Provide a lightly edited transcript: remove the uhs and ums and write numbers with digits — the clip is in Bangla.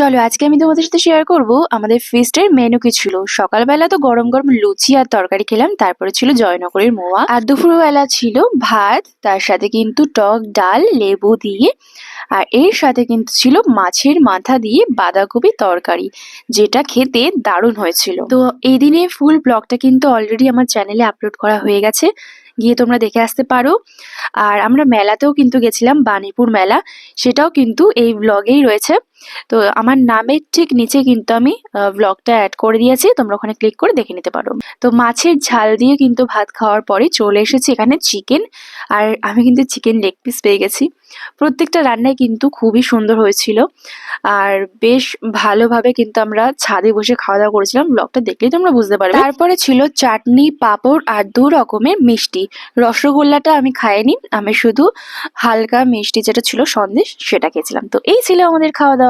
চলো আজকে আমি তোমাদের সাথে শেয়ার করব আমাদের ফিস্টের মেনু কি ছিল। সকালবেলা তো গরম গরম লুচি আর তরকারি খেলাম, তারপরে ছিল জয়নগরের মোয়া, আর দুপুরবেলা ছিল ভাত, তার সাথে কিন্তু টক ডাল লেবু দিয়ে, আর এর সাথে কিন্তু ছিল মাছের মাথা দিয়ে বাঁধাকপি তরকারি, যেটা খেতে দারুণ হয়েছিল। তো এই দিনে ফুল ব্লগটা কিন্তু অলরেডি আমার চ্যানেলে আপলোড করা হয়ে গেছে, গিয়ে তোমরা দেখে আসতে পারো। আর আমরা মেলাতেও কিন্তু গেছিলাম, বাণীপুর মেলা, সেটাও কিন্তু এই ব্লগেই রয়েছে। তো আমার নামের ঠিক নিচে কিন্তু আমি ব্লগটা অ্যাড করে দিয়েছি, তোমরা ওখানে ক্লিক করে দেখে নিতে পারো। তো মাছের ঝাল দিয়ে কিন্তু ভাত খাওয়ার পরে চলে এসেছি এখানে চিকেন, আর আমি কিন্তু চিকেন লেগ পিস পেয়ে গেছি। প্রত্যেকটা রান্নাই কিন্তু খুবই সুন্দর হয়েছিল, আর বেশ ভালোভাবে কিন্তু আমরা ছাদে বসে খাওয়া দাওয়া করেছিলাম, ব্লগটা দেখলেই তোমরা বুঝতে পারবে। তারপরে ছিল চাটনি, পাঁপড় আর 2 রকমের মিষ্টি। রসগোল্লাটা আমি খাইনি, আমি শুধু হালকা মিষ্টি যেটা ছিল সন্দেশ সেটা খেয়েছিলাম। তো এই ছিল আমাদের খাওয়া দাওয়া।